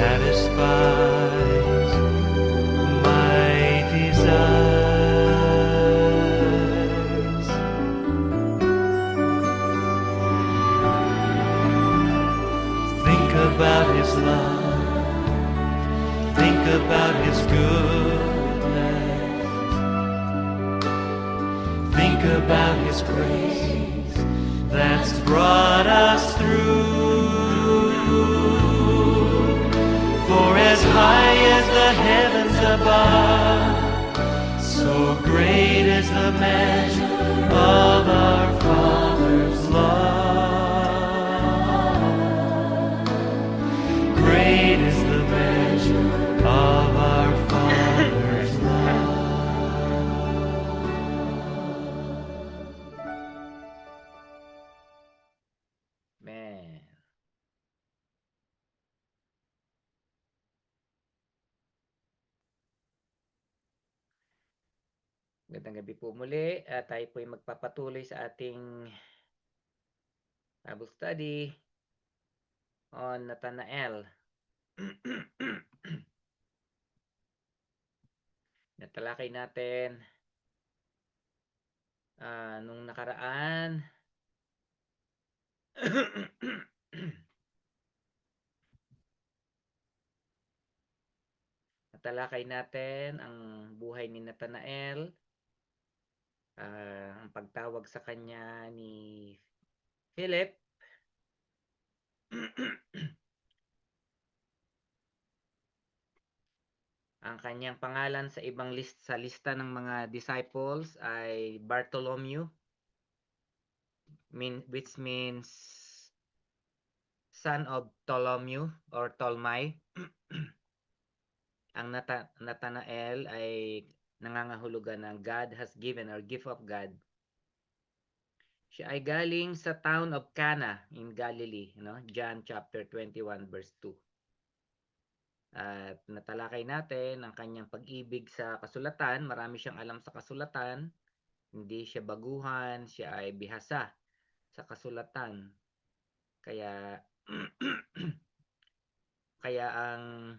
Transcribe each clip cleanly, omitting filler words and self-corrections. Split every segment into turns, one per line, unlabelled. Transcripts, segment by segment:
satisfies my desires. Think about His love, think about His goodness, think about His grace that's brought us through. For as high as the heavens above, so great is the measure of our Father's love. Great is the measure of our Father's love.
Man. Magandang gabi po muli. Tayo po ay magpapatuloy sa ating Bible study on Nathanael. Natalakay natin nung nakaraan. Natalakay natin ang buhay ni Nathanael, ang pagtawag sa kanya ni Philip, ang kanyang pangalan sa ibang sa lista ng mga disciples ay Bartholomew, which means son of Ptolemy or Ptolemy. Ang Nathanael ay nangangahulugan ng God has given or gift of God. Siya ay galing sa town of Cana in Galilee, John chapter 21 verse 2. At natalakay natin ang kanyang pag-ibig sa kasulatan. Marami siyang alam sa kasulatan. Hindi siya baguhan, siya ay bihasa sa kasulatan. Kaya kaya ang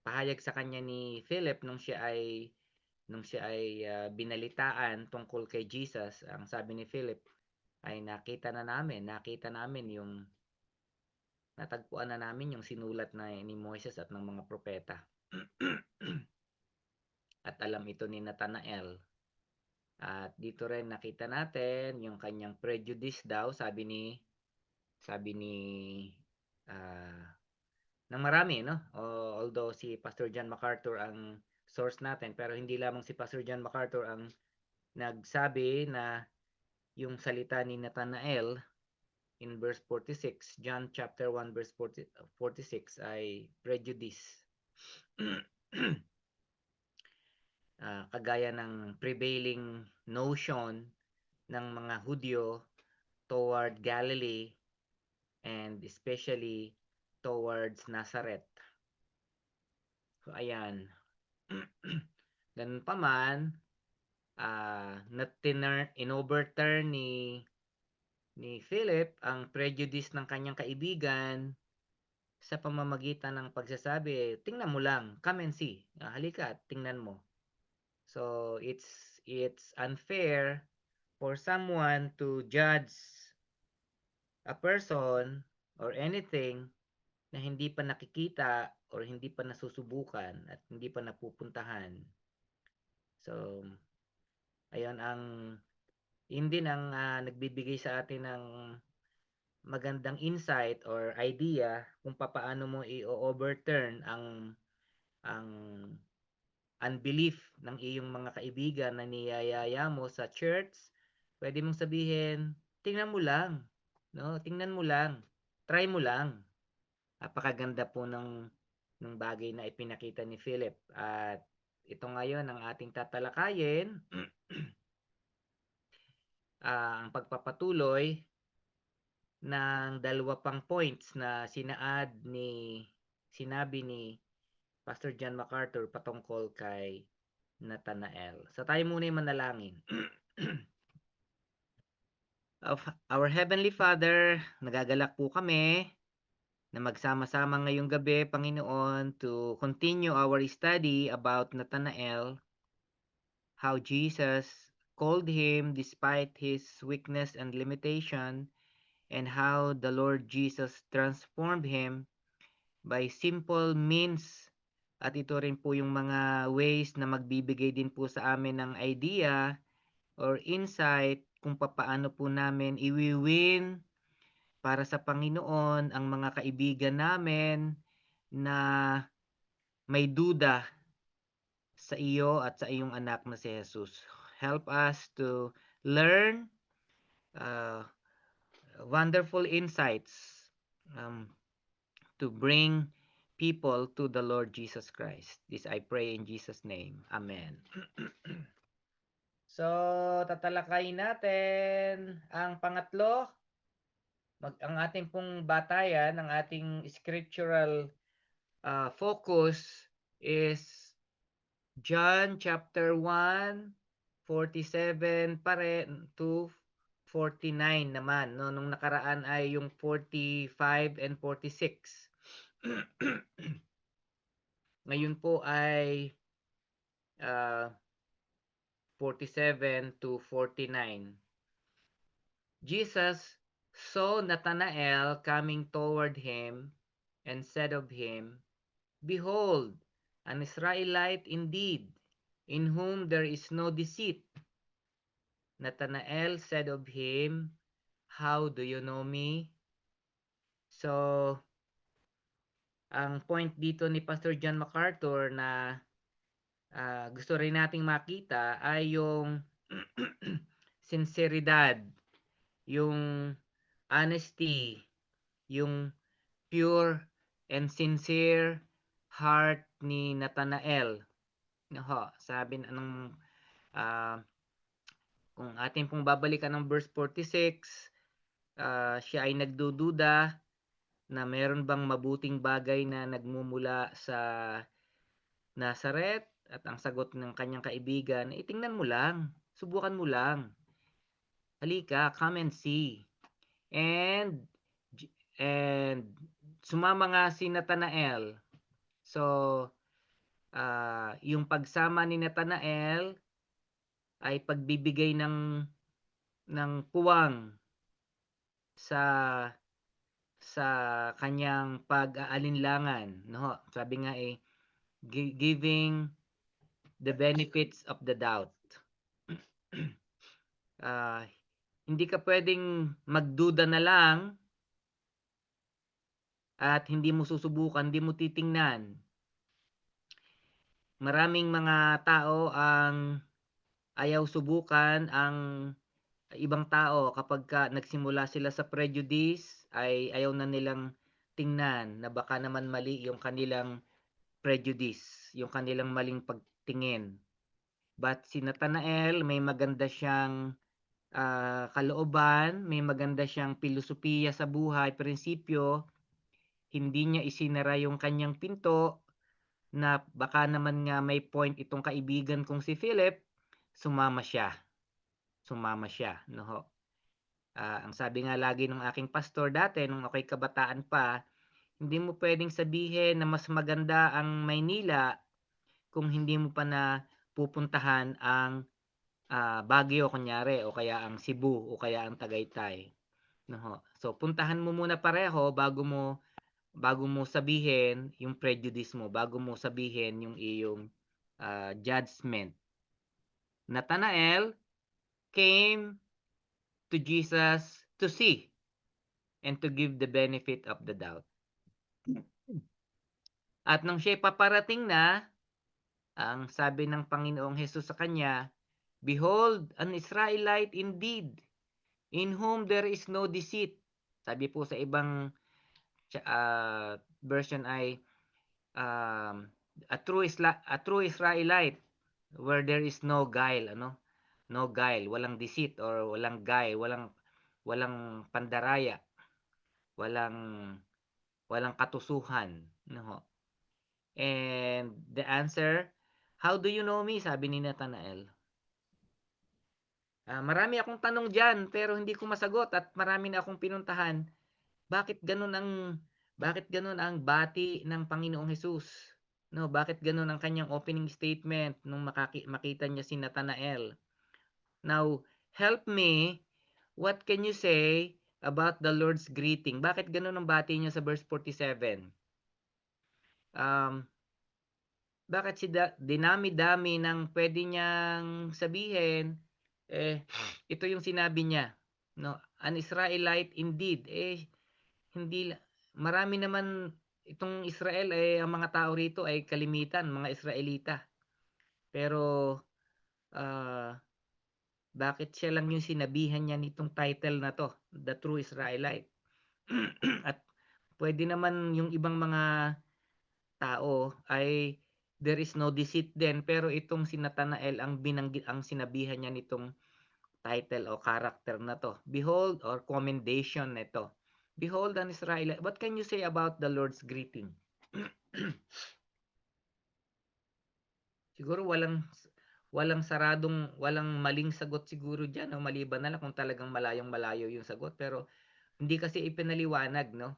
pahayag sa kanya ni Philip nung siya ay binalitaan tungkol kay Jesus, ang sabi ni Philip ay nakita namin yung natagpuan na namin yung sinulat na ni Moises at ng mga propeta. At alam ito ni Nathanael. At dito rin nakita natin yung kanyang prejudice daw, sabi ni ng marami, although si Pastor John MacArthur ang source natin, pero hindi lamang si Pastor John MacArthur ang nagsabi na yung salita ni Nathanael in verse 46, John chapter 1 verse 46 ay prejudice. Kagaya ng prevailing notion ng mga Hudyo toward Galilee and especially towards Nazareth. So ayan. Ganun pa man, in-overturn ni Philip ang prejudice ng kanyang kaibigan sa pamamagitan ng pagsasabi, tingnan mo lang, come and see. Halika, tingnan mo. So it's unfair for someone to judge a person or anything na hindi pa nakikita or hindi pa nasusubukan at hindi pa napupuntahan. So ayun yun din ang nagbibigay sa atin ng magandang insight or idea kung paano mo i-overturn ang unbelief ng iyong mga kaibigan na niyayaya mo sa church. Pwede mong sabihin, tingnan mo lang, tingnan mo lang, try mo lang. Napakaganda po ng bagay na ipinakita ni Philip. At ito ngayon ang ating tatalakayin, ang pagpapatuloy ng dalawa pang points na sinabi ni Pastor John MacArthur patungkol kay Nathanael. So tayo muna yung manalangin. Of our Heavenly Father, nagagalak po kami na magsama-sama ngayong gabi, Panginoon, to continue our study about Nathanael, how Jesus called him despite his weakness and limitation, and how the Lord Jesus transformed him by simple means. At ito rin po yung mga ways na magbibigay din po sa amin ng idea or insight kung papaano po namin iwi-win para sa Panginoon ang mga kaibigan namin na may duda sa iyo at sa iyong anak na si Jesus. Help us to learn uh, wonderful insights to bring people to the Lord Jesus Christ. This I pray in Jesus' name. Amen. So, tatalakayin natin ang pangatlo. Ang ating pong batayan, ang ating scriptural focus is John chapter 1, 47 to 49 naman. No? Nung nakaraan ay yung 45 and 46. Ngayon po ay 47 to 49. Jesus saw Nathanael coming toward him and said of him, Behold, an Israelite indeed, in whom there is no deceit. Nathanael said of him, How do you know me? So, ang point dito ni Pastor John MacArthur na gusto rin nating makita ay yung sinseridad, yung honesty, yung pure and sincere heart ni Nathanael. Sabi ng kung atin pong babalikan ng verse 46, siya ay nagdududa na meron bang mabuting bagay na nagmumula sa Nazareth, at ang sagot ng kanyang kaibigan, tingnan mo lang, subukan mo lang. Halika, come and see. And sumama nga si Nathanael. So, yung pagsama ni Nathanael ay pagbibigay ng puwang sa kanyang pag-aalinlangan, no? Sabi nga giving the benefits of the doubt. Hindi ka pwedeng magduda na lang at hindi mo susubukan, hindi mo titingnan. Maraming mga tao ang ayaw subukan. Ang ibang tao kapag nagsimula sila sa prejudice ay ayaw na nilang tingnan na baka naman mali yung kanilang prejudice, yung kanilang maling pagtingin. But si Nathanael, may maganda siyang kalooban, may maganda siyang filosofiya sa buhay, prinsipyo. Hindi niya isinara yung kanyang pinto na baka naman nga may point itong kaibigan kong si Philip, sumama siya. No? Ang sabi nga lagi ng aking pastor dati, nung ako'y kabataan pa, hindi mo pwedeng sabihin na mas maganda ang Maynila kung hindi mo pa na pupuntahan ang Baguio kunyari, o kaya ang Cebu, o kaya ang Tagaytay. No? So, puntahan mo muna pareho bago mo sabihin yung prejudice mo, bago mo sabihin yung iyong judgment. Nathanael came to Jesus to see and to give the benefit of the doubt. At nung siya paparating na, ang sabi ng Panginoong Hesus sa kanya, Behold, an Israelite indeed, in whom there is no deceit. Sabi po sa ibang version ay a true Israelite, where there is no guile, no guile, walang deceit or walang guile, walang pandaraya, walang katusuhan, no? And the answer, how do you know me? Sabi ni Nathanael. Marami akong tanong diyan pero hindi ko masagot, at marami na akong pinuntahan. Bakit ganun ang Bakit gano'n ang bati ng Panginoong Hesus? No, bakit gano'n ang kanyang opening statement nung makita niya si Natanael? Now, help me, what can you say about the Lord's greeting? Bakit gano'n ang bati niya sa verse 47? Um, Bakit dinami-dami ng pwede niyang sabihin, ito yung sinabi niya, no? An Israelite indeed, hindi marami naman itong Israel, ang mga tao rito ay kalimitan mga Israelita. Pero, ah, bakit siya lang yung sinabihan niya nitong title na 'to, The True Israelite? At pwede naman yung ibang mga tao ay there is no deceit din, pero itong si Natanael ang sinabihan niya nitong title o character na 'to. Behold, or commendation nito. Behold an Israelite. What can you say about the Lord's greeting? Siguro walang maling sagot siguro diyan, 'no, maliban na lang kung talagang malayong-malayo yung sagot, pero hindi kasi ipinaliwanag, 'no?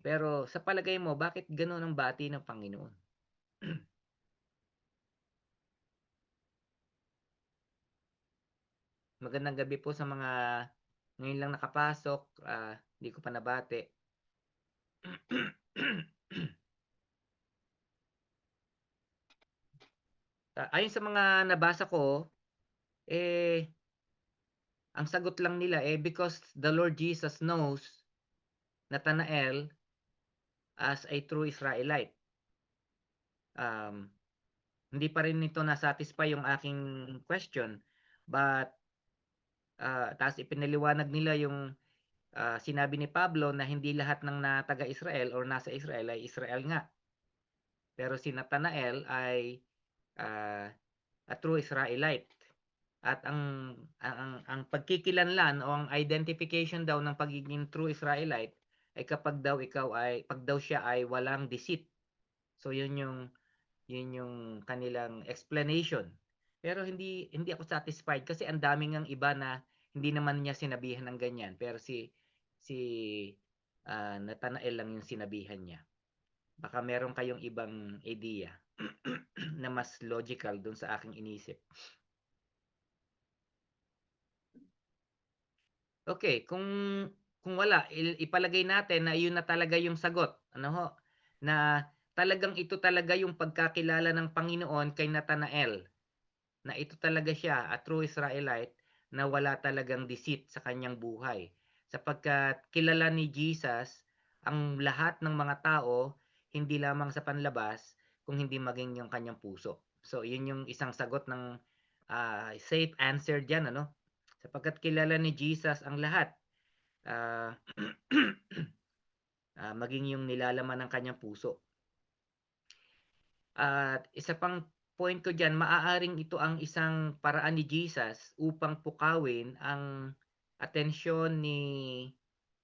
Pero sa palagay mo, bakit gano'n ang bati ng Panginoon? Magandang gabi po sa mga ngayon lang nakapasok, hindi ko pa nabati. Ayon sa mga nabasa ko, eh, ang sagot lang nila, because the Lord Jesus knows Nathanael as a true Israelite. Um, Hindi pa rin nito na-satisfy yung aking question, but ta's ipinaliwanag nila yung sinabi ni Pablo na hindi lahat ng taga-Israel or nasa Israel ay Israel nga. Pero si Nathanael ay a true Israelite. At ang pagkikilanlan o ang identification daw ng pagiging true Israelite ay pag daw siya ay walang deceit. So yun yung kanilang explanation. Pero hindi hindi ako satisfied kasi ang dami ngang iba na hindi naman niya sinabihan ng ganyan, pero si Nathanael lang yung sinabihan niya. Baka meron kayong ibang idea na mas logical dun sa aking inisip. Okay, kung wala, ipalagay natin na yun na talaga yung sagot, ano ho, na talagang ito talaga yung pagkakilala ng Panginoon kay Nathanael, na ito talaga siya, a true Israelite, na wala talagang deceit sa kanyang buhay. Sapagkat kilala ni Jesus ang lahat ng mga tao, hindi lamang sa panlabas, kung hindi maging yung kanyang puso. So, yun yung isang sagot ng safe answer diyan, ano? Sapagkat kilala ni Jesus ang lahat, ah, maging yung nilalaman ng kanyang puso. At isa pang point ko diyan, maaaring ito ang isang paraan ni Jesus upang pukawin ang atensyon ni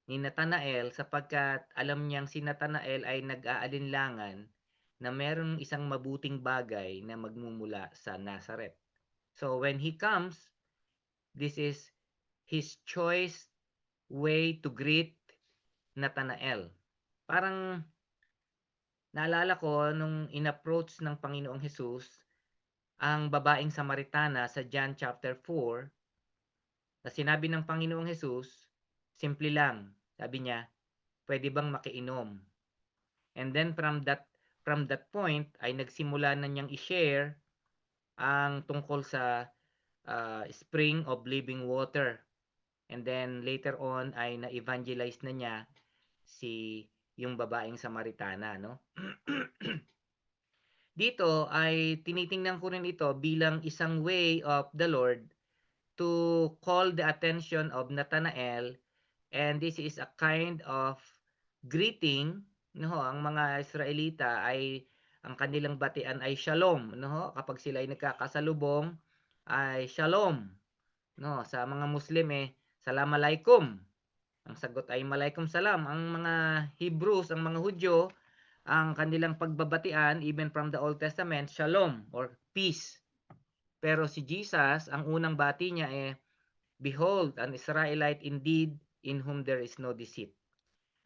Nathanael, sapagkat alam niyang si Nathanael ay nag-aalinlangan na merong isang mabuting bagay na magmumula sa Nazareth. So when he comes, this is his choice way to greet Nathanael. Parang naalala ko nung in-approach ng Panginoong Hesus ang babaeng Samaritana sa John chapter 4, na sinabi ng Panginoong Hesus, simple lang, sabi niya, pwede bang makiinom? And then from that point ay nagsimula na niyang i-share ang tungkol sa spring of living water. And then later on ay na-evangelize na niya yung babaeng Samaritana, no? Dito ay tinitingnan ko rin ito bilang isang way of the Lord to call the attention of Nathanael, and this is a kind of greeting, no? Ang mga Israelita ay ang kanilang batian ay shalom, no? Kapag sila ay nagkakasalubong ay shalom, no? Sa mga Muslim salam alaikum. Ang sagot ay malaikum salam. Ang mga Hebrews, ang mga Hudyo, ang kanilang pagbabatian even from the Old Testament, shalom or peace. Pero si Jesus, ang unang bati niya behold, an Israelite indeed in whom there is no deceit.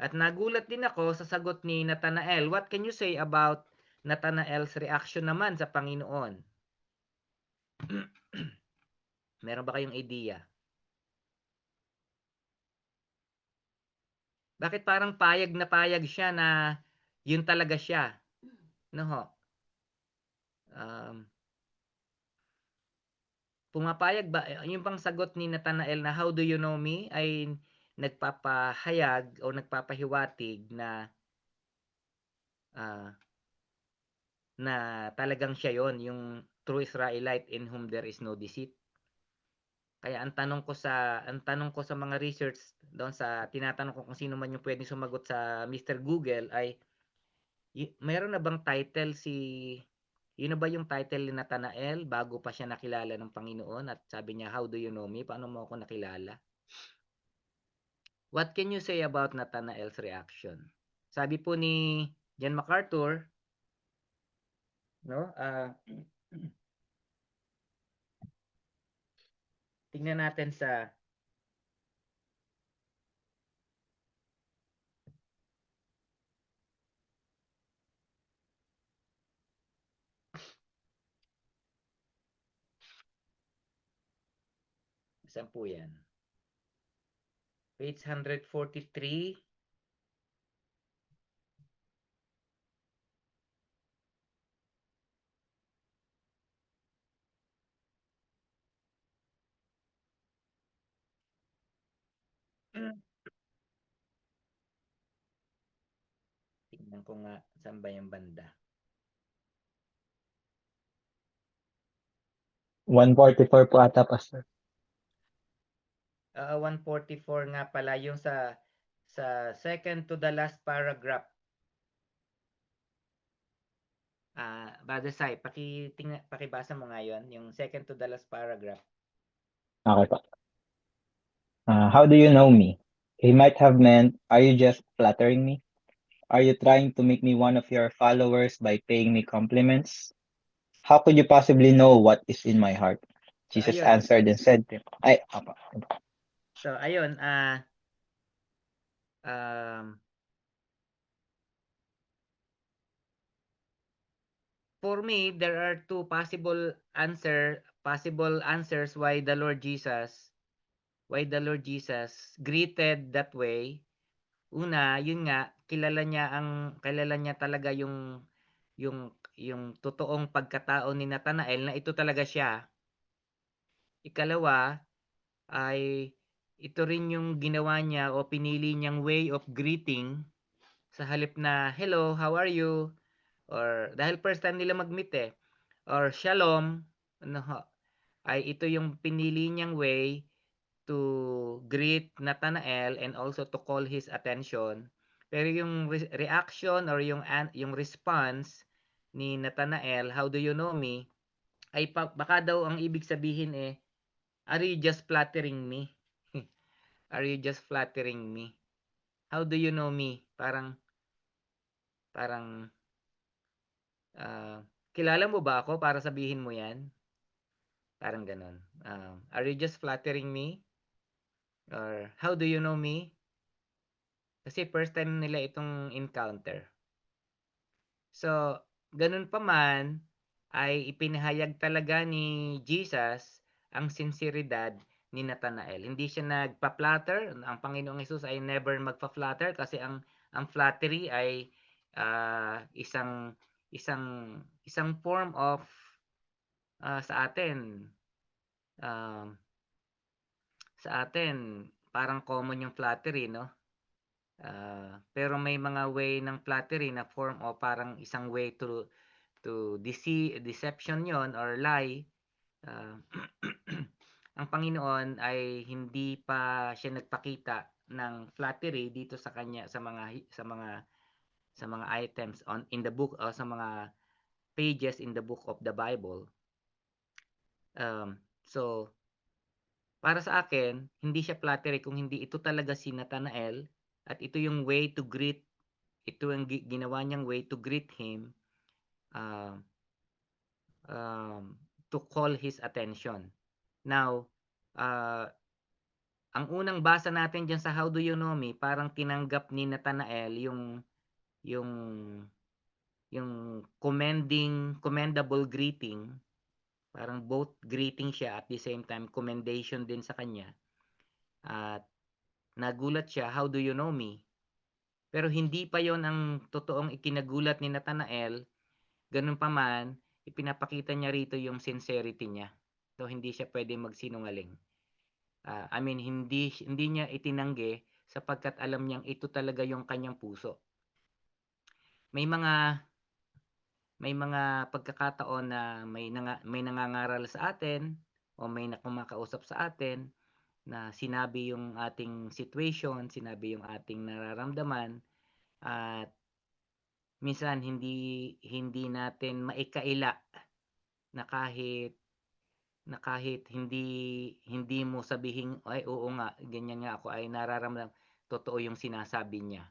At nagulat din ako sa sagot ni Nathanael. What can you say about Nathanael's reaction naman sa Panginoon? Meron ba kayong idea? Bakit parang payag na payag siya na yun talaga siya? No ho? Um, Pumapayag ba yung bang sagot ni Nathanael na how do you know me ay nagpapahayag o nagpapahiwatig na ah, na talagang siya yon, yung true Israelite in whom there is no deceit. Kaya ang tanong ko sa mga research doon sa tinatanong ko kung sino man yung pwedeng sumagot sa Mr. Google ay meron na bang title yun na ba yung title ni Nathanael bago pa siya nakilala ng Panginoon at sabi niya, how do you know me? Paano mo ako nakilala? What can you say about Nathanael's reaction? Sabi po ni John MacArthur, no? Tingnan natin sa saan po yan? Page 143. Tingnan ko nga saan ba yung banda.
144 po ata, Pastor.
144 nga pala yung sa second to the last paragraph. Brother Sai, pakibasa mo nga yun, yung second to the last paragraph.
Okay po. How do you know me? He might have meant, are you just flattering me? Are you trying to make me one of your followers by paying me compliments? How could you possibly know what is in my heart? Jesus
ayun.
answered and said to him,
So, ayun, for me, there are two possible answers why the Lord Jesus greeted that way. Una, yun nga, kilala niya talaga yung totoong pagkatao ni Nathanael na ito talaga siya. Ikalawa ay ito rin yung ginawa niya o pinili niyang way of greeting sa halip na hello, how are you? Or dahil first time nila mag-meet or shalom, ay ito yung pinili niyang way to greet Nathanael and also to call his attention. Pero yung reaction or yung response ni Nathanael, how do you know me? Ay baka daw ang ibig sabihin are you just flattering me? Are you just flattering me? How do you know me? Parang kilala mo ba ako para sabihin mo yan? Parang ganon. Are you just flattering me? Or how do you know me? Kasi first time nila itong encounter. So, ganun pa man, ay ipinahayag talaga ni Jesus ang sinseridad ni Nathanael. Hindi siya nagpa-flatter. Ang Panginoong Hesus ay never magpa-flatter kasi ang flattery ay isang form of sa atin parang common yung flattery, no? Pero may mga way ng flattery na form o parang isang way to deception yon or lie. Ang Panginoon ay hindi pa siya nagpakita ng flattery dito sa kanya sa mga items in the book o sa mga pages in the book of the Bible. So para sa akin, hindi siya flattery kung hindi ito talaga si Nathanael at ito yung way to greet, ito yung ginawa niyang way to greet him to call his attention. Now, ang unang basa natin diyan sa How Do You Know Me, parang tinanggap ni Nathanael yung commendable greeting, parang both greeting siya at the same time commendation din sa kanya. At nagulat siya, how do you know me? Pero hindi pa yon ang totoong ikinagulat ni Nathanael. Ganun pa man, ipinapakita niya rito yung sincerity niya. So hindi siya pwedeng magsinungaling. Hindi niya itinanggi sapagkat alam niyang ito talaga yung kanyang puso. May mga pagkakataon na may nangangaral sa atin o may kumakausap sa atin na sinabi yung ating situation, sinabi yung ating nararamdaman, at minsan hindi natin maikaila na kahit hindi mo sabihin, ay oo nga, ganyan nga ako, ay nararamdaman, totoo yung sinasabi niya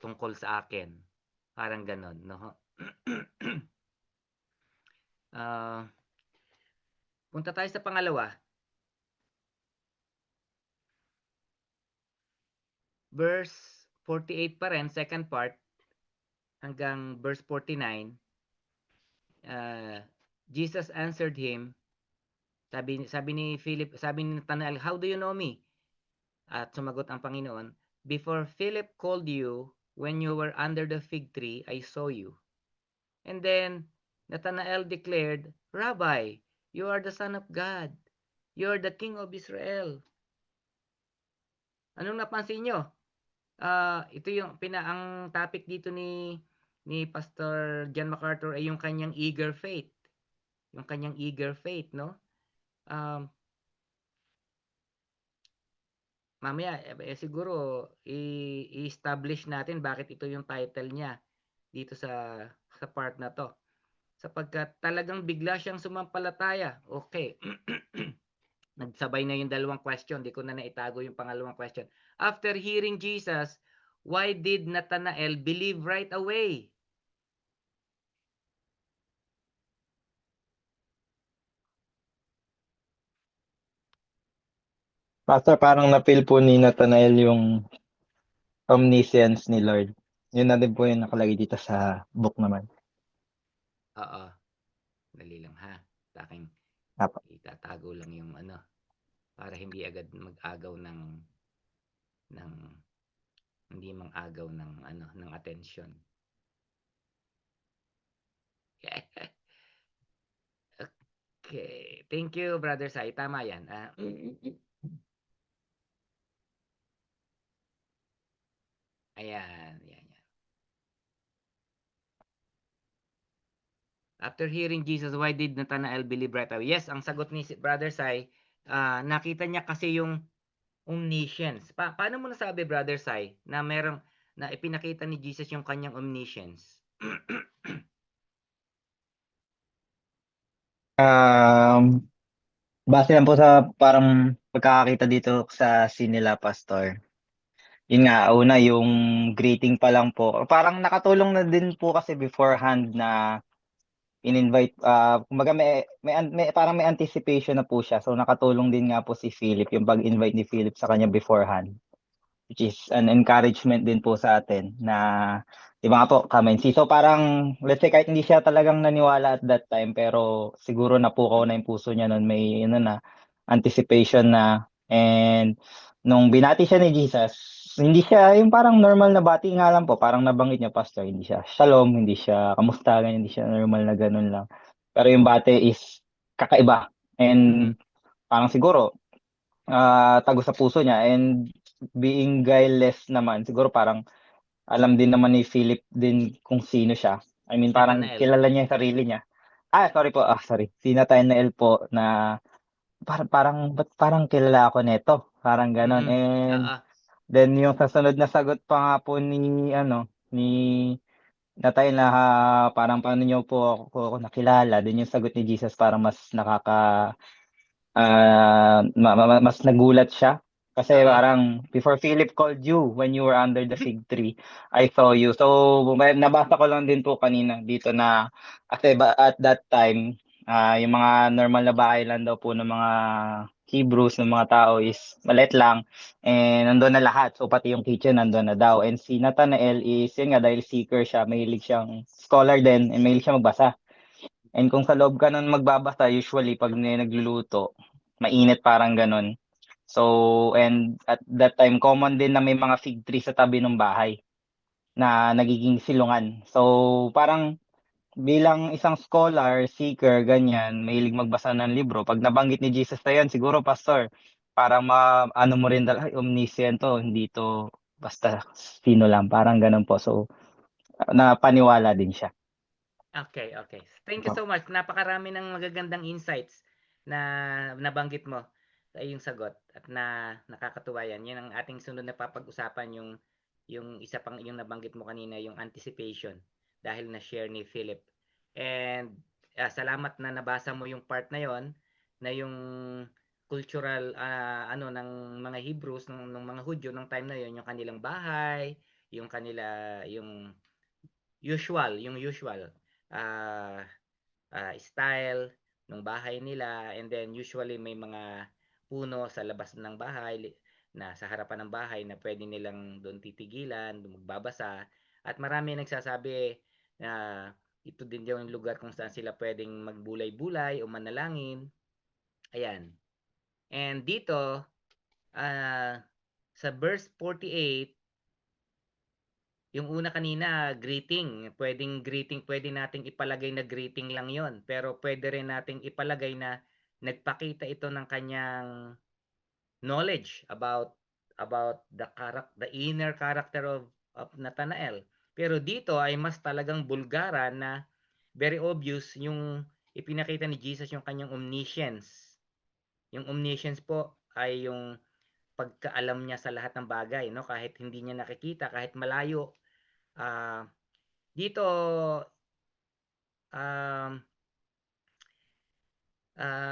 tungkol sa akin. Parang ganon, no? Punta tayo sa pangalawa. Verse 48 pa rin, second part, hanggang verse 49. Jesus answered him, sabi ni Philip, sabi ni Nathanael, how do you know me? At sumagot ang Panginoon, before Philip called you, when you were under the fig tree, I saw you. And then Nathanael declared, Rabbi, you are the Son of God. You are the King of Israel. Anong napansin nyo? Ito yung ang topic dito ni Pastor John MacArthur ay yung kanyang eager faith. Yung kanyang eager faith, no? Mamaya siguro i-establish natin bakit ito yung title niya dito sa part na to. Sapagkat talagang bigla siyang sumampalataya. Okay. Nagsabay na yung dalawang question. Di ko na naitago yung pangalawang question. After hearing Jesus, why did Nathanael believe right away?
Pastor, parang na-feel po ni Nathanael yung omniscience ni Lord. Yun na din po yung nakalagay dito sa book naman.
Oo. Dali lang ha. Sa akin,
Apo.
itatago lang yung para hindi agad mag-agaw ng hindi mang-agaw ng attention. Okay. Thank you, Brother Sai. Tama yan. Ayan. After hearing Jesus, why did Nathanael believe right away? Yes, ang sagot ni Brother Sai, nakita niya kasi yung omniscience. Paano mo nasabi, Brother Sai, na ipinakita ni Jesus yung kanyang omniscience?
Base lang po sa parang pagkakakita dito sa scene nila, Pastor. Yun nga, una yung greeting pa lang po. Parang nakatulong na din po kasi beforehand na in-invite, kumbaga parang may anticipation na po siya. So nakatulong din nga po si Philip, yung pag-invite ni Philip sa kanya beforehand. Which is an encouragement din po sa atin na, di ba nga po, come and see. So parang, let's say, kahit hindi siya talagang naniwala at that time, pero siguro napukaw na yung puso niya nun, may anticipation na. And nung binati siya ni Jesus, hindi siya yung parang normal na bati nga lang po, parang nabanggit niya, Pastor, hindi siya shalom, hindi siya kamusta, hindi siya normal na ganun lang. Pero yung bati is kakaiba. And parang siguro, tago sa puso niya, and being guileless naman, siguro parang alam din naman ni Philip din kung sino siya. I mean, parang
Nathanael.
kilala niya yung sarili niya. Sorry. Si Nathanael po na ba't parang kilala ako nito? Parang ganon. And then yung sasunod na sagot pa nga po ni Nathanael na parang paano niyo po ako nakilala. Then yung sagot ni Jesus parang mas mas nagulat siya. Kasi parang, before Philip called you when you were under the fig tree, I saw you. So, nabasa ko lang din po kanina dito na, kasi at that time, Yung mga normal na bahay lang daw po ng mga Hebrews, ng mga tao is maliit lang and nandun na lahat. So pati yung kitchen nandun na daw. And si Nathanael is yun nga dahil seeker siya, mahilig siyang scholar din and mahilig siya magbasa. And kung sa loob ka nun magbabasa, usually pag nagluluto, mainit parang ganun. So, and at that time, common din na may mga fig tree sa tabi ng bahay na nagiging silungan. So, parang bilang isang scholar, seeker, ganyan, mahilig magbasa ng libro, pag nabanggit ni Jesus na yan, siguro, Pastor, parang ano mo rin talaga, ay, omniscient to, hindi to basta sino lang, parang ganun po. So, napaniwala din siya.
Okay, okay. Thank you so much. Napakarami ng magagandang insights na nabanggit mo sa iyong sagot at nakakatuwa yan. Yan ang ating sunod na papag-usapan yung isa pang yung nabanggit mo kanina, yung anticipation dahil na share ni Philip. And salamat na nabasa mo yung part na yon na yung cultural ano ng mga Hebrews ng mga Hudyo ng time na yon, yung kanilang bahay, yung usual style ng bahay nila, and then usually may mga puno sa labas ng bahay na sa harapan ng bahay na pwede nilang doon titigilan, doon magbabasa, at marami nagsasabi na ito din yung lugar kung saan sila pwedeng magbulay-bulay o manalangin. Ayan. And dito sa verse 48, yung una kanina, greeting. Pwede nating ipalagay na greeting lang yon. Pero pwede rin nating ipalagay na nagpakita ito ng kanyang knowledge about the inner character of Nathanael. Pero dito ay mas talagang bulgaran na very obvious yung ipinakita ni Jesus yung kanyang omniscience. Yung omniscience po ay yung pagkaalam niya sa lahat ng bagay, no? Kahit hindi niya nakikita, kahit malayo. Dito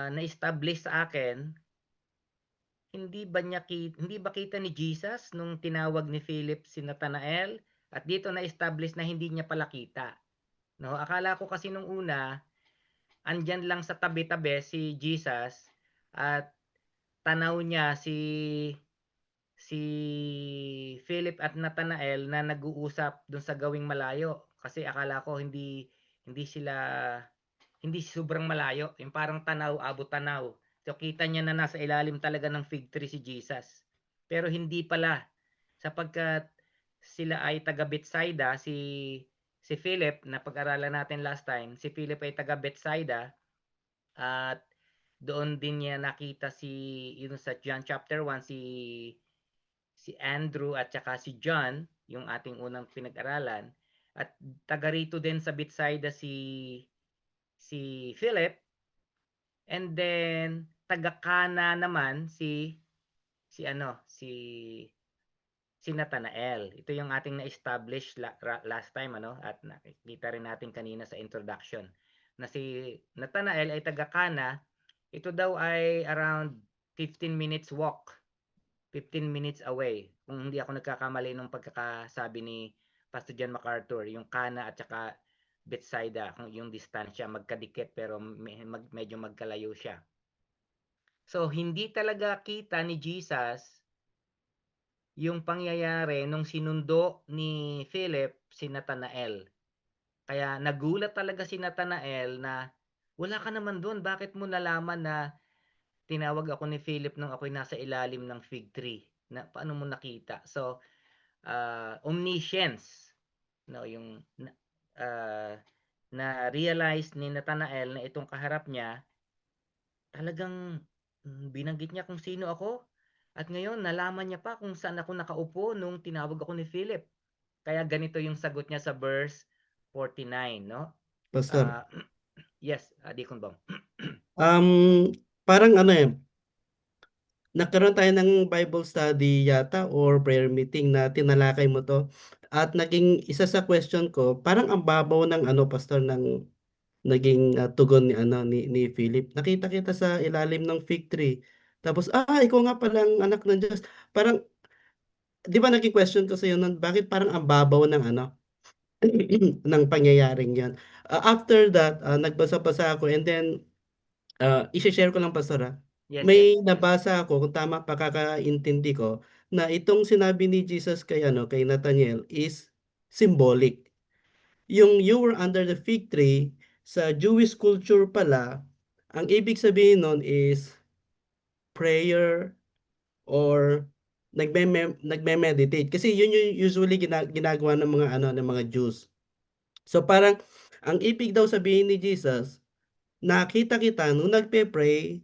na-establish sa akin, hindi ba kita ni Jesus nung tinawag ni Philip si Nathanael, at dito na-establish na hindi niya pala kita, no? Akala ko kasi nung una andyan lang sa tabi-tabi si Jesus at tanaw niya si Philip at Nathanael na nag-uusap dun sa gawing malayo, kasi akala ko hindi sobrang malayo, yung parang tanaw, abot tanaw. So kita niya na nasa ilalim talaga ng fig tree si Jesus. Pero hindi pala, sapagkat sila ay taga Bethsaida, si Philip na pag-aralan natin last time, si Philip ay taga Bethsaida, at doon din niya nakita yun sa John chapter 1, si Andrew at saka si John, yung ating unang pinag-aralan, at taga rito din sa Bethsaida si Philip, and then taga Cana naman si Nathanael. Ito yung ating na-establish last time, ano, at nakikita rin natin kanina sa introduction na si Nathanael ay taga Cana. Ito daw ay around 15 minutes walk, 15 minutes away, kung hindi ako nagkakamali nung pagkakasabi ni Pastor John MacArthur, yung Cana at saka Bethsaida, kung yung distansya magkadikit pero medyo magkalayo siya. So hindi talaga kita ni Jesus yung pangyayari nung sinundo ni Philip si Nathanael. Kaya nagulat talaga si Nathanael na wala ka naman doon, bakit mo nalaman na tinawag ako ni Philip nung ako'y nasa ilalim ng fig tree? Na paano mo nakita? So omniscience, no, yung na realize ni Nathanael na itong kaharap niya talagang binanggit niya kung sino ako, at ngayon nalaman niya pa kung saan ako nakaupo nung tinawag ako ni Philip. Kaya ganito yung sagot niya sa verse 49, no?
Pastor.
Yes, Deacon Bong.
Parang nagkaroon tayo ng Bible study yata or prayer meeting na tinalakay mo to. At naging isa sa question ko, parang ang babaw ng Pastor, ng naging tugon ni Philip. Nakita kita sa ilalim ng fig tree. Tapos, ikaw nga palang anak ng Diyos. Parang, di ba naging question ko sa iyo nun, bakit parang ang babaw ng ng pangyayaring yon. After that, nagbasa-basa ako and then i-share ko lang pastor
Yes, yes.
may nabasa ako kung tama pakakaintindi ko na itong sinabi ni Jesus kay Nathaniel is symbolic. Yung you were under the fig tree sa Jewish culture pala, ang ibig sabihin nun is prayer or nagme-meditate kasi yun yung usually ginagawa ng mga ng mga Jews. So parang ang ibig daw sabihin ni Jesus, nakita kita nung nagpe-pray,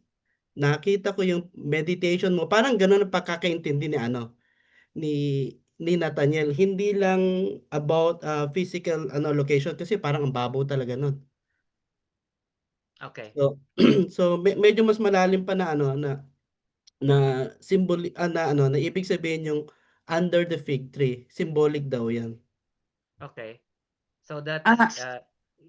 nakita ko yung meditation mo. Parang ganun ang pagkakaintindi ni Nathaniel. Hindi lang about physical location kasi parang ang babaw talaga nun.
Okay.
So so medyo mas malalim pa na symbol na ibig sabihin yung under the fig tree. Symbolic daw 'yan.
Okay. So that's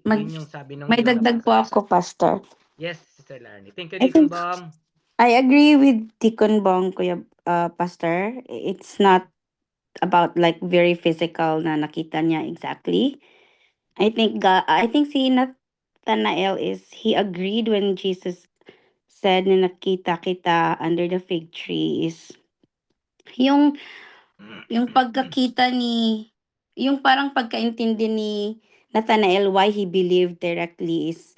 Mag,
yun yung sabi nung
may
ibang
dagdag po
nabasa.
ako, Pastor.
Yes, Sister Larnie. Thank you,
I
Deacon
think
Bong.
I agree with Deacon Bong, Kuya Pastor. It's not about like very physical na nakita niya exactly. I think si Nathanael he agreed when Jesus said na nakita kita under the fig tree is yung pagkakita yung parang pagkaintindi ni Nathanael why he believed directly is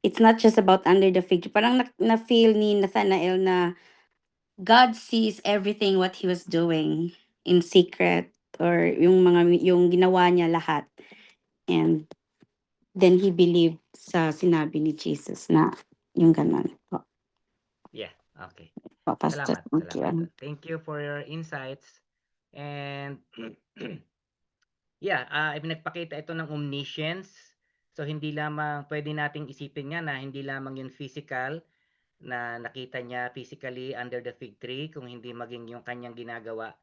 it's not just about under the fig tree. Parang na-feel ni Nathanael na God sees everything what he was doing in secret or yung ginawa niya lahat. And then he believed sa sinabi ni Jesus na yung ganun. Po,
Yeah, okay.
Pastor.
Salamat. Thank you for your insights. And yeah, nagpakita ito ng omniscience. So hindi lamang pwede nating isipin nga na hindi lamang yung physical na nakita niya physically under the fig tree kung hindi maging yung kanyang ginagawa.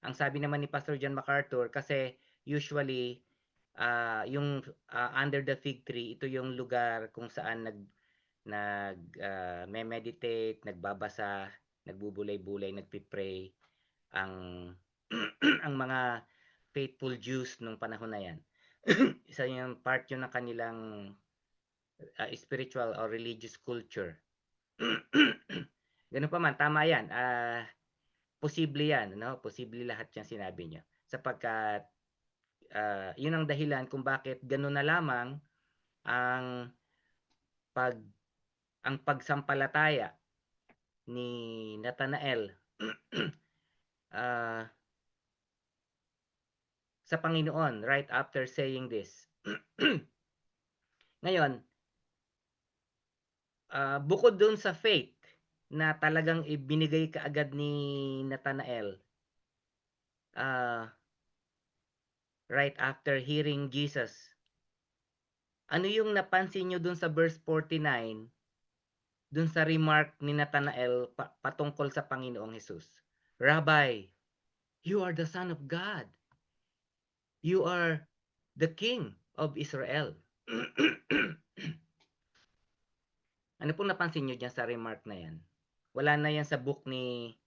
Ang sabi naman ni Pastor John MacArthur kasi usually yung under the fig tree ito yung lugar kung saan meditate, nagbabasa, nagbubulay-bulay, nagpi-pray ang ang mga faithful Jews nung panahon na yan. Isa yung part yun ng kanilang spiritual or religious culture. Ganun pa man, tama yan. Posible yan, no? Posible lahat yung sinabi niya. Sapagkat yun ang dahilan kung bakit ganun na lamang ang pagsampalataya ni Nathanael sa Panginoon right after saying this. Ngayon, bukod dun sa faith na talagang ibinigay kaagad ni Nathanael right after hearing Jesus, ano yung napansin nyo dun sa verse 49 dun sa remark ni Nathanael patungkol sa Panginoong Jesus? Rabbi, you are the Son of God. You are the King of Israel. Ano pong napansin nyo dyan sa remark na yan? Wala na yan sa book ni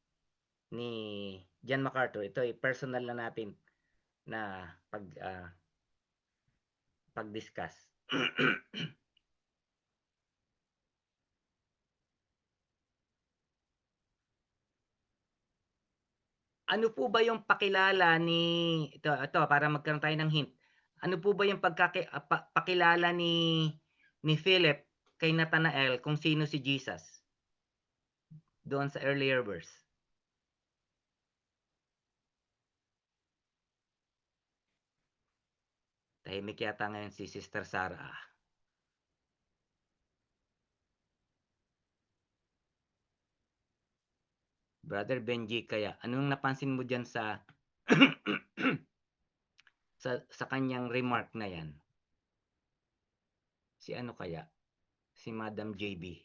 John MacArthur. Ito ay personal na natin na pag-discuss. Ano po ba yung pakilala ito para magkaroon tayo ng hint. Ano po ba yung pakilala ni Philip kay Nathanael kung sino si Jesus? Doon sa earlier verse. Tahimik yata ngayon si Sister Sarah. Brother Benji, kaya anong napansin mo diyan sa sa kanyang remark na yan? Si ano kaya? Si Madam JB.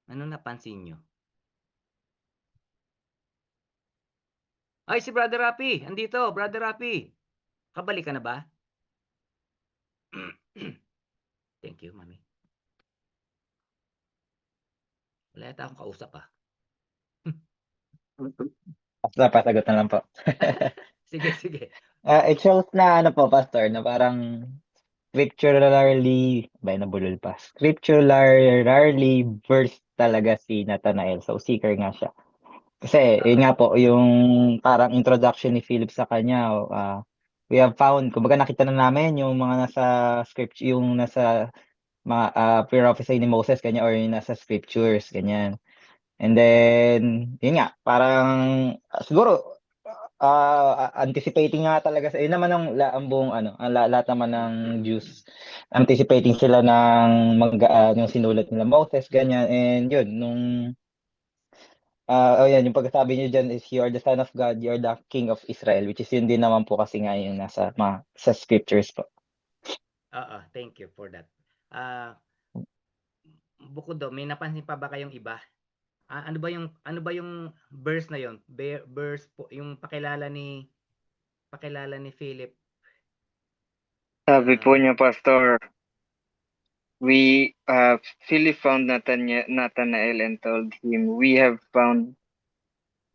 Anong napansin nyo? Ay, si Brother Rapi. Andito, Brother Rapi. Kabalik ka na ba? Thank you, Mami. Wala yata akong kausap
Basta pasagot na lang po.
Sige.
It shows na ano po, Pastor, na parang scripturally versed talaga si Nathanael. So, seeker nga siya. Kasi, yun
Oo.
nga po, yung parang introduction ni Philip sa kanya, we have found, kumbaga nakita na namin yung mga nasa scripture, yung nasa mga prophecy ni Moses, kanya, or yung nasa scriptures, ganyan. And then, yun nga, parang siguro anticipating nga talaga yun naman ang buong ano, lahat naman ng Jews anticipating sila ng yung sinulat nila Moses, ganyan. And yun, yan, yung pagkasabi niyo dyan is you are the son of God, you are the king of Israel, which is yun din naman po kasi nga yung nasa sa scriptures po.
Oo, thank you for that. Bukod doon, may napansin pa ba kayong iba? Ano ba yung verse na yon? Verse po yung pakilala ni Philip.
Sabi po niya, Pastor, Philip found Nathanael and told him, "We have found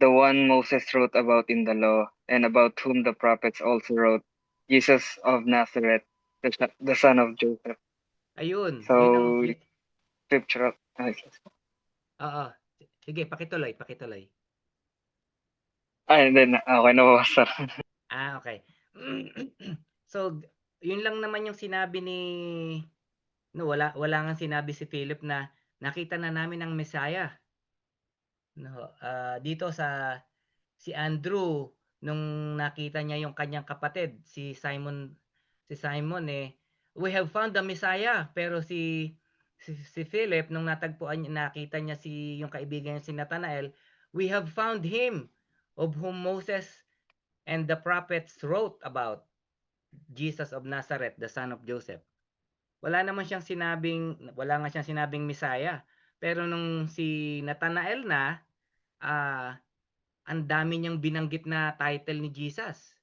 the one Moses wrote about in the law, and about whom the prophets also wrote, Jesus of Nazareth, the son of Joseph."
Ayun,
So,
yun ang
scriptural.
oo. Sige, pakituloy.
And then, okay na po, Pastor.
Okay. So, yun lang naman yung sinabi wala nga sinabi si Philip na nakita na namin ang Messiah. No, dito si Andrew nung nakita niya yung kanyang kapatid si Simon we have found the Messiah, pero si Philip nung nakita niya yung kaibigan niya si Nathanael, we have found him of whom Moses and the prophets wrote about, Jesus of Nazareth, the son of Joseph. Wala nga siyang sinabing Messiah. Pero nung si Nathanael na, ang dami niyang binanggit na title ni Jesus.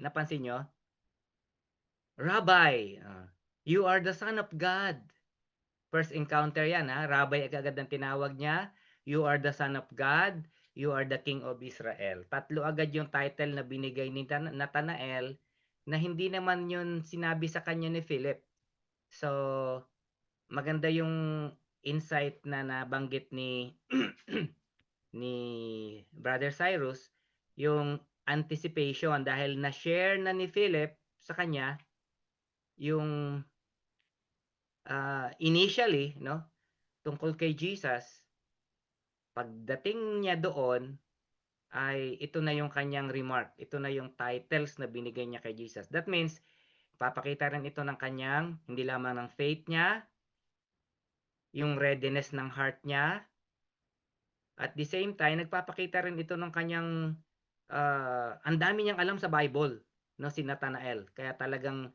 Napansin nyo? Rabbi, you are the Son of God. First encounter yan, Rabbi agad ang tinawag niya. You are the Son of God. You are the King of Israel. Tatlo agad yung title na binigay ni Nathanael na hindi naman yun sinabi sa kanya ni Philip. So, maganda yung insight na nabanggit ni ni Brother Cyrus, yung anticipation dahil na-share na ni Philip sa kanya yung initially, no, tungkol kay Jesus. Pagdating niya doon ay ito na yung kanyang remark, ito na yung titles na binigay niya kay Jesus. That means papakita rin ito ng kanyang hindi lamang ng faith niya, yung readiness ng heart niya, at the same time nagpapakita rin ito ng kanyang ang dami niyang alam sa Bible, no, si Nathanael. Kaya talagang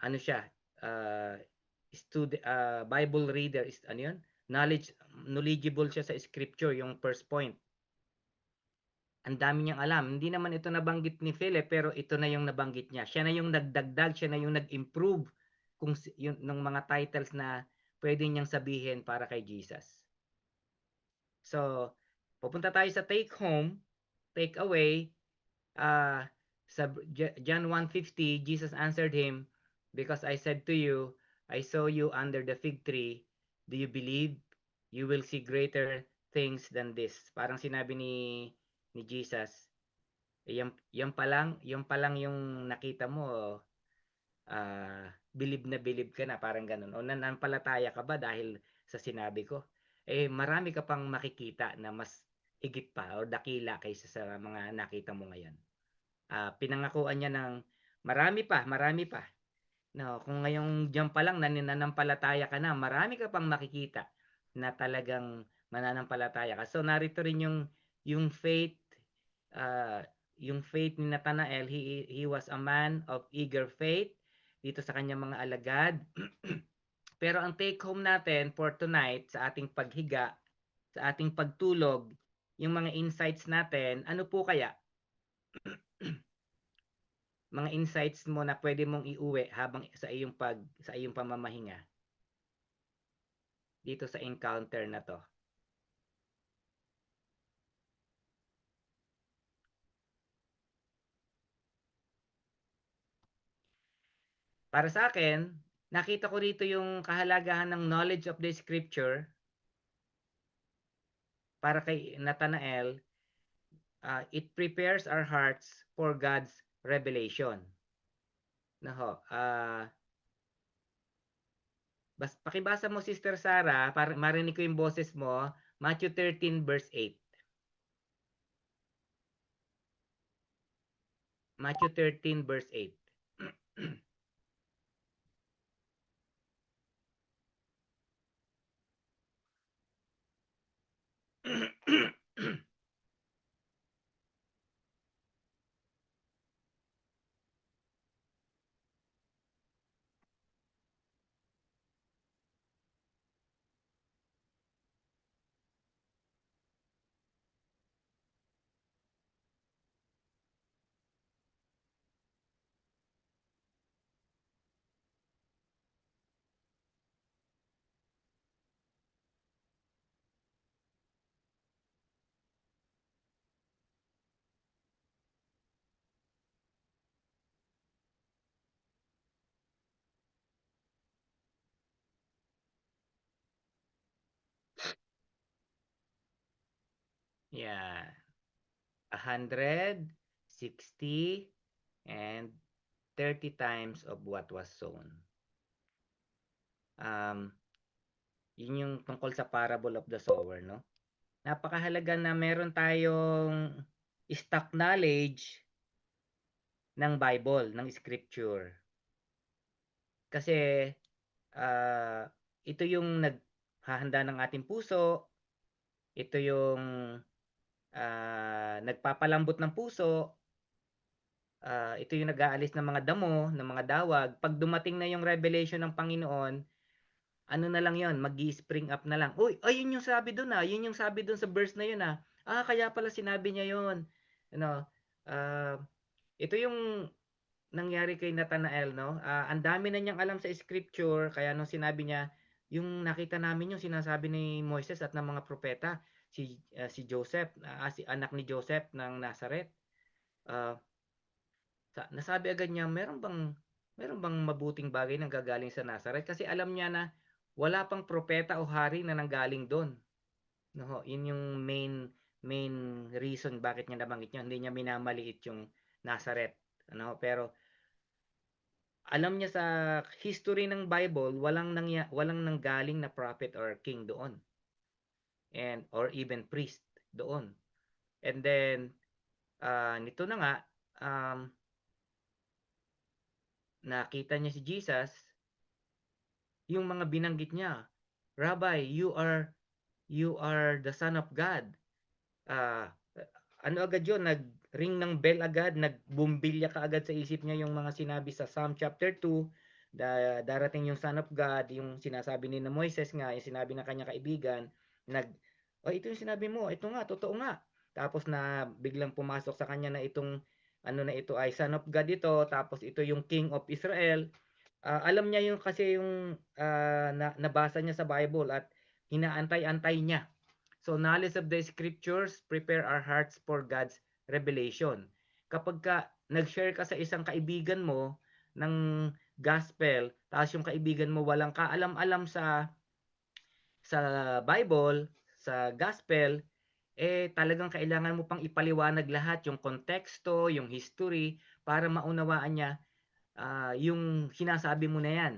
ano siya, Bible reader is ano yun? Knowledgeable siya sa scripture, yung first point. Ang dami niyang alam. Hindi naman ito nabanggit ni Philip, pero ito na yung nabanggit niya. Siya na yung nagdagdag, siya na yung nag-improve kung yung ng mga titles na pwede niyang sabihin para kay Jesus. So, pupunta tayo sa take home, take away. Sa John 1:50, Jesus answered him, "Because I said to you, I saw you under the fig tree. Do you believe? You will see greater things than this." Parang sinabi ni Jesus, yan pa lang yung nakita mo, bilib ka na, parang ganun. O nanampalataya ka ba dahil sa sinabi ko? Marami ka pang makikita na mas higit pa o dakila kaysa sa mga nakita mo ngayon. Pinangakuan niya ng marami pa. No, kung ngayong diyan pa lang nananampalataya ka na, marami ka pang makikita na talagang mananampalataya ka. So narito rin yung faith, yung faith ni Nathanael. He was a man of eager faith dito sa kanyang mga alagad. Pero ang take home natin for tonight sa ating paghiga, sa ating pagtulog, yung mga insights natin, ano po kaya? Mga insights mo na pwede mong iuwi habang sa iyong pamamahinga dito sa encounter na to. Para sa akin, nakita ko rito yung kahalagahan ng knowledge of the scripture para kay Nathanael. It prepares our hearts for God's revelation. Naho, pakibasa mo, Sister Sarah, para marinig ko yung boses mo, Matthew 13 verse 8. Matthew 13 verse 8. Yeah. 100, 60, and 30 times of what was sown. Yun yung tungkol sa parable of the sower, no? Napakahalaga na meron tayong stock knowledge ng Bible, ng scripture. Kasi ito yung naghahanda ng ating puso, ito yung nagpapalambot ng puso, ito yung nag-aalis ng mga damo, ng mga dawag. Pag dumating na yung revelation ng Panginoon, ano na lang yon, mag-i-spring up na lang. Uy, ayun yung sabi doon yun yung sabi doon sa verse na yun kaya pala sinabi niya yun. Ito yung nangyari kay Nathanael, no? Ang dami na niyang alam sa scripture, kaya nung sinabi niya, yung nakita namin yung sinasabi ni Moises at ng mga propeta, si Joseph, si anak ni Joseph ng Nazareth. Nasabi agad niya, meron bang mabuting bagay nang gagaling sa Nazareth? Kasi alam niya na wala pang propeta o hari na nanggaling doon. No, yun yung main reason bakit niya nabanggit niya. Hindi niya minamaliit yung Nazareth. Pero alam niya sa history ng Bible, walang nanggaling na prophet or king doon. Or even priest doon. And then nito na nga, nakita niya si Jesus, yung mga binanggit niya, Rabbi, you are the Son of God. Ano agad yun? Nag-ring ng bell agad, nagbumbilya ka agad sa isip niya yung mga sinabi sa Psalm chapter 2, darating yung Son of God, yung sinasabi ni na Moises nga, yung sinabi ng kanyang kaibigan, ito yung sinabi mo, ito nga, totoo nga. Tapos na biglang pumasok sa kanya na itong, na ito ay Son of God ito, tapos ito yung King of Israel. Alam niya yung kasi yung nabasa niya sa Bible at hinaantay-antay niya. So knowledge of the scriptures prepare our hearts for God's revelation. Kapag nag-share ka sa isang kaibigan mo ng gospel, tapos yung kaibigan mo walang kaalam-alam sa Bible, sa gospel, talagang kailangan mo pang ipaliwanag lahat yung konteksto, yung history para maunawaan niya yung sinasabi mo na yan.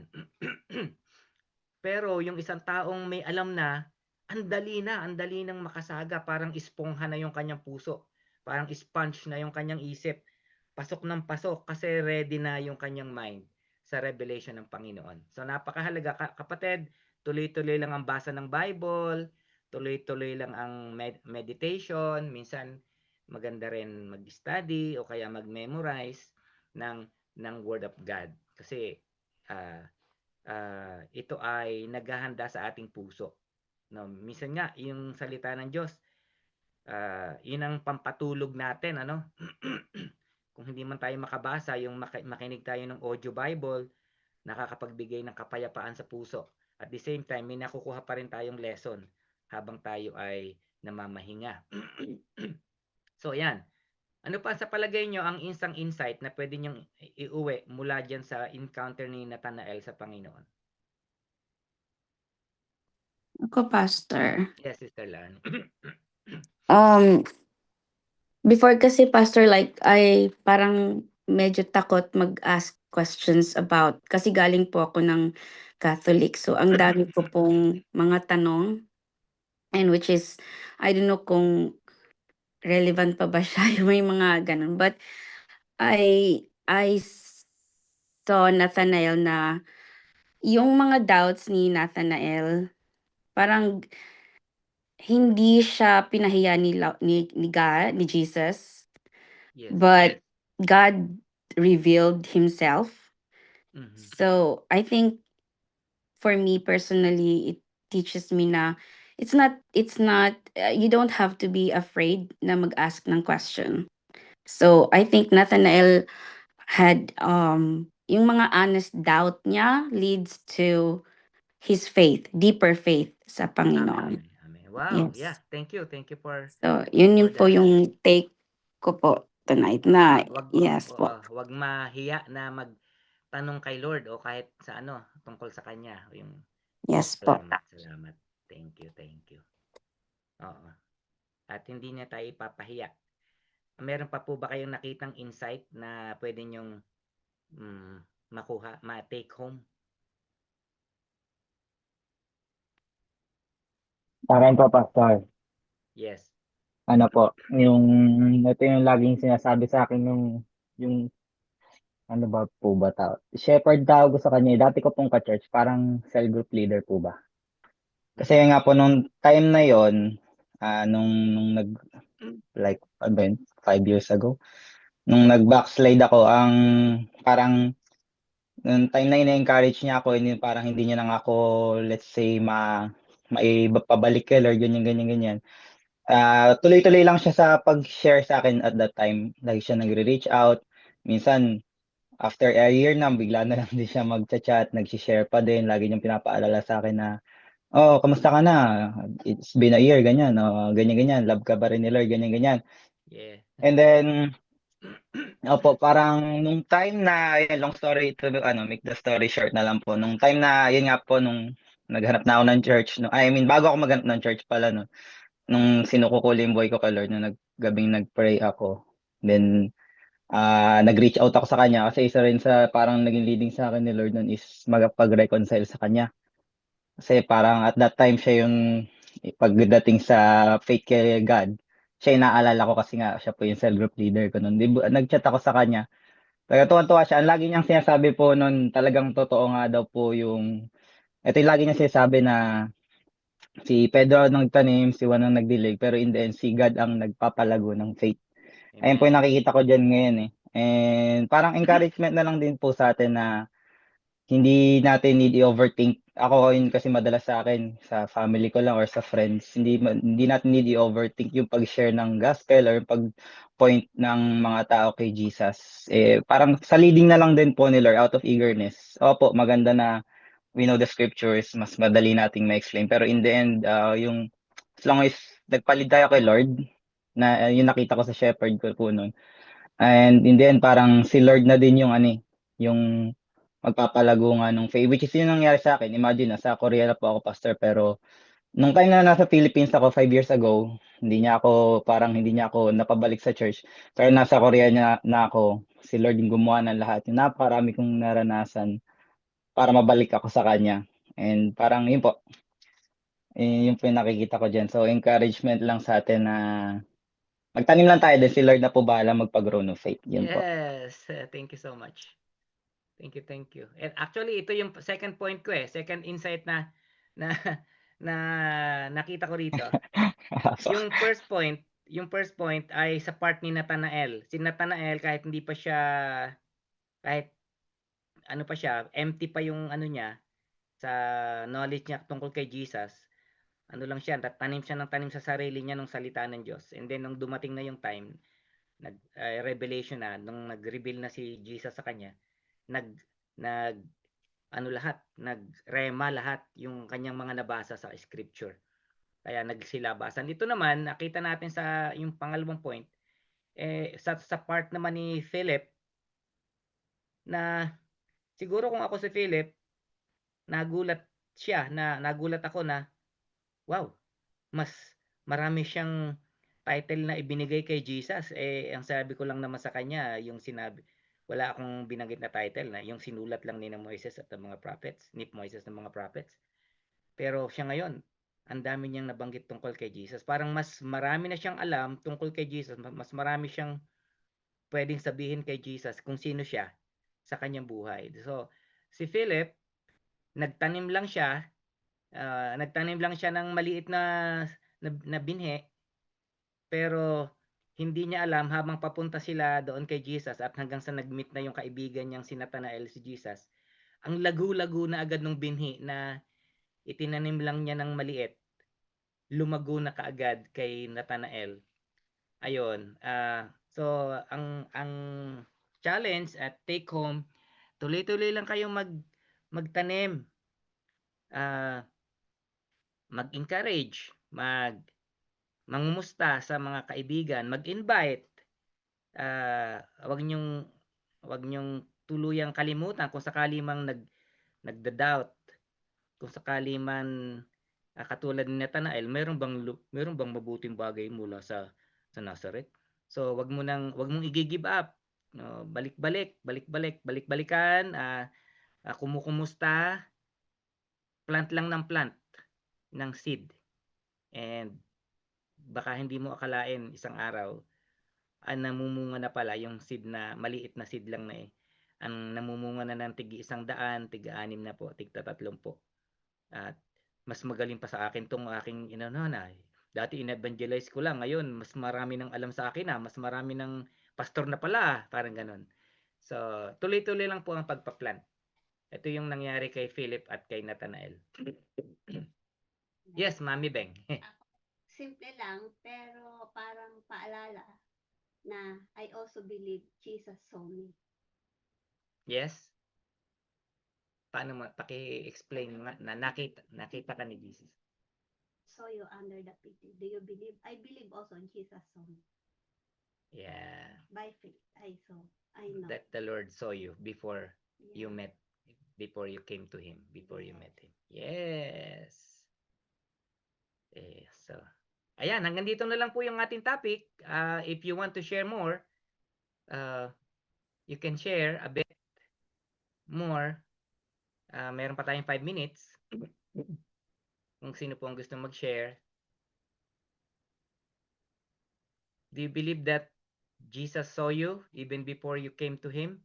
Pero yung isang taong may alam na, ang dali nang makasaga, parang espongha na yung kanyang puso. Parang sponge na yung kanyang isip. Pasok ng pasok kasi ready na yung kanyang mind sa revelation ng Panginoon. So napakahalaga, kapatid, tuloy-tuloy lang ang basa ng Bible, tuloy-tuloy lang ang meditation, minsan maganda rin mag-study o kaya mag-memorize ng Word of God. Kasi ito ay naghahanda sa ating puso. No, minsan nga yung salita ng Diyos, yun ang pampatulog natin, Kung hindi man tayo makabasa, yung makinig tayo ng audio Bible, nakakapagbigay ng kapayapaan sa puso. At the same time, may nakukuha pa rin tayong lesson habang tayo ay namamahinga. So, yan. Ano pa sa palagay nyo ang isang insight na pwede nyong iuwi mula dyan sa encounter ni Nathanael sa Panginoon?
Ako, Pastor.
Yes, Sister Lan.
Before kasi, Pastor, like, I parang medyo takot mag-ask questions about, kasi galing po ako ng Catholic. So, ang dami ko pong mga tanong, and which is, I don't know kung relevant pa ba siya, yung may mga ganun. But, I saw Nathanael na, yung mga doubts ni Nathanael, parang hindi siya pinahiya ni Jesus,
Yes.
but God revealed himself.
Mhm.
So I think for me personally, it teaches me na it's not you don't have to be afraid na mag-ask ng question. So I think Nathanael had yung mga honest doubt niya leads to his faith, deeper faith sa Panginoon.
Amen. Amen. Wow.
Yes.
Yeah. Thank you. Thank you for
So, yun
for
yung po
that.
yung take ko po tonight na yes po.
Wag mahiya na magtanong kay Lord o kahit sa ano tungkol sa kanya. Yung
Yes po.
salamat. Thank you. Oo. At hindi niya tayo ipapahiya. Meron pa po ba kayong nakitang insight na pwede nyong makuha, ma-take home?
Sa akin po, Pastor,
Yes.
ano po, ito yung laging sinasabi sa akin yung ano ba po ba tawag? Shepherd tawag ko sa kanya. Dati ko pong ka-church, parang cell group leader po ba? Kasi nga po nung time na yon, nung like, ano ba yun, 5 years ago, nung nag-backslide ako, ang parang, nung time na ina-encourage niya ako, parang hindi niya lang ako, let's say, maipabalik kay Lord, ganyan. Tuloy-tuloy lang siya sa pag-share sa akin at that time. Lagi siya nagre-reach out. Minsan, after a year na, bigla na lang din siya mag-chat, nag-share pa din. Lagi niyang pinapaalala sa akin na, oh, kamusta ka na? It's been a year, ganyan. Oh, ganyan. Love ka ba rin ni Lord? Ganyan.
Yeah.
And then, opo, parang nung time na, long story to, make the story short na lang po. Nung time na, yun nga po, nung naghanap na ako ng church, bago ako maghanap ng church pala, no, nung sinuko ko yung buhay ko kay Lord, nung gabing nag-pray ako. Then, nag-reach out ako sa kanya kasi isa rin sa parang naging leading sa akin ni Lord nun is magpag-reconcile sa kanya. Kasi parang at that time siya yung pagdating sa faith kay God, siya yung naalala ko kasi nga siya po yung cell group leader ko nun. Nag-chat ako sa kanya. Talaga tuwan-tuwa siya. Ang lagi niyang sinasabi po nun, talagang totoo nga daw po ito yung lagi niya sinasabi na si Pedro ang nagtanim, si Juan ang nagdilig, pero in the end, si God ang nagpapalago ng faith. Ayun po yung nakikita ko dyan ngayon eh. And parang encouragement na lang din po sa atin na hindi natin need i-overthink. Ako yun kasi madalas sa akin, sa family ko lang or sa friends, hindi natin need i-overthink yung pag-share ng gospel or pag-point ng mga tao kay Jesus. Parang sa leading na lang din po ni Lord out of eagerness. Opo, maganda na we know the scriptures, mas madali nating ma-explain. Pero in the end, as long as nagpalit tayo kay Lord, na yung nakita ko sa shepherd ko po noon. And in the end, parang si Lord na din yung magpapalago nga ng faith, which is yung nangyari sa akin. Imagine, nasa Korea na po ako, pastor, pero nung time na nasa Philippines ako 5 years ago, hindi niya ako napabalik sa church. Pero nasa Korea na ako, si Lord yung gumawa ng lahat. Yung napakarami kong naranasan para mabalik ako sa kanya. And parang yun po, yun po yung nakikita ko dyan. So encouragement lang sa atin na magtanim lang tayo din, si Lord na po bahala magpag-grow ng faith. Yun po.
Yes. Thank you so much. Thank you. And actually, ito yung second point ko eh. Second insight na na nakita ko rito. Yung first point ay sa part ni Nathanael. Si Nathanael kahit hindi pa siya kahit ano pa siya, empty pa yung ano niya sa knowledge niya tungkol kay Jesus. Ano lang siya, tanim siya ng tanim sa sarili niya ng salita ng Diyos. And then nung dumating na yung time, revelation na nung nag-reveal na si Jesus sa kanya, nag nagrema lahat yung kanyang mga nabasa sa scripture. Kaya nagsilabasan. Dito naman, nakita natin sa yung pangalawang point, Sa part naman ni Philip, na siguro kung ako si Philip, nagulat ako na, wow, mas marami siyang title na ibinigay kay Jesus. Ang sabi ko lang naman sa kanya, yung sinabi, wala akong binanggit na title na yung sinulat lang ni Moises at ng mga prophets, ni Moises ng mga prophets. Pero siya ngayon, ang dami niyang nabanggit tungkol kay Jesus. Parang mas marami na siyang alam tungkol kay Jesus, mas marami siyang pwedeng sabihin kay Jesus kung sino siya sa kanyang buhay. So, si Philip, nagtanim lang siya ng maliit na binhi, pero hindi niya alam habang papunta sila doon kay Jesus at hanggang sa nag-meet na yung kaibigan niyang si Nathanael, si Jesus, ang lagu-lago na agad ng binhi na itinanim lang niya ng maliit, lumago na kaagad kay Nathanael. Ayun, so ang challenge at take home, tuloy-tuloy lang kayong magtanim, mag-encourage, mangumusta sa mga kaibigan, mag-invite. Wag niyong tuluyang kalimutan kung sakali mang nagda-doubt, kung sakali man katulad ni Nathanael, meron bang mabuting bagay mula sa Nazareth? So wag mong i-give up. No, balik-balikan, kumukumusta, plant lang ng plant ng seed. And baka hindi mo akalain isang araw namumunga na pala yung seed na maliit na seed lang na ang namumunga na ng tig-100, tig-6 na po, tig-30 po. At mas magaling pa sa akin tong aking na dati in-evangelize ko lang, ngayon mas marami nang alam sa akin mas marami ng pastor na pala, parang ganun. So tuloy-tuloy lang po ang pagpa-plant. Ito yung nangyari kay Philip at kay Nathanael. Yes, Mami Beng.
Simple lang, pero parang paalala na I also believe Jesus saw me.
Yes? Paano mo, paki-explain nga na nakita ka ni Jesus?
Saw you under the pity. Do you believe? I believe also Jesus saw me.
Yeah.
By faith, I know.
That the Lord saw you before you came to Him, before you met Him. Yes. So, ayan, hanggang dito na lang po yung ating topic. If you want to share more, you can share a bit more. Meron pa tayong 5 minutes. Kung sino po ang gusto mag-share. Do you believe that Jesus saw you even before you came to Him?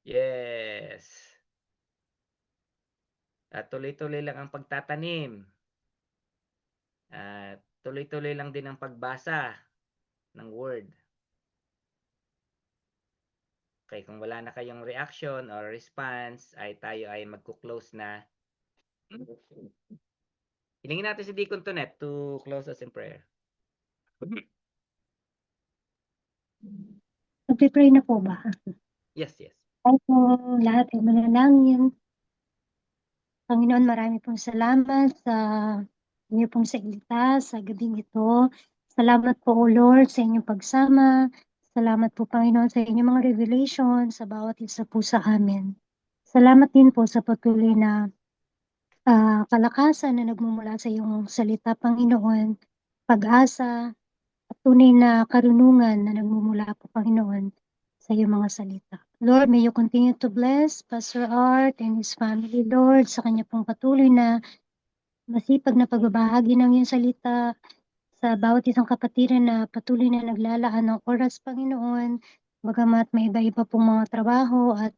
Yes. At tuloy-tuloy lang ang pagtatanim. At tuloy-tuloy lang din ang pagbasa ng word. Okay, kung wala na kayong reaction or response, tayo ay magko-close na. Hilingin natin si Deacon Tonet to close us in prayer.
Magpipray na po ba?
Yes.
Ay po, lahat ay manalangin. Panginoon, marami pong salamat sa inyo pong salita sa gabing ito. Salamat po, O Lord, sa inyong pagsama. Salamat po, Panginoon, sa inyong mga revelation sa bawat isa po sa amin. Salamat din po sa patuloy na kalakasan na nagmumula sa iyong salita, Panginoon, pag-asa at tunay na karunungan na nagmumula po, Panginoon, sa iyong mga salita. Lord, may you continue to bless Pastor Art and his family, Lord, sa kanya pong patuloy na masipag na pagbabahagi ng iyong salita sa bawat isang kapatiran na patuloy na naglalaan ng oras, Panginoon, bagamat may iba-iba pong mga trabaho at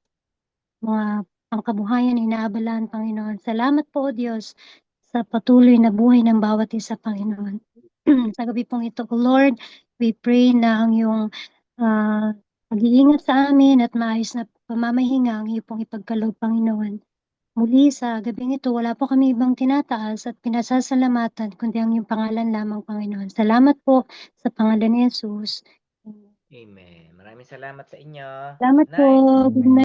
mga pangkabuhayan na inaabalan, Panginoon. Salamat po, O Diyos, sa patuloy na buhay ng bawat isa, Panginoon. Sa gabi pong ito, O Lord, we pray na ang iyong pag-iingat sa amin at maayos na pamamahinga ang iyong pong ipagkaloob, Panginoon. Muli sa gabing ito, wala po kami ibang tinataas at pinasasalamatan kundi ang iyong pangalan lamang, Panginoon. Salamat po sa pangalan ni Jesus.
Amen. Maraming salamat sa inyo.
Salamat po. Good night.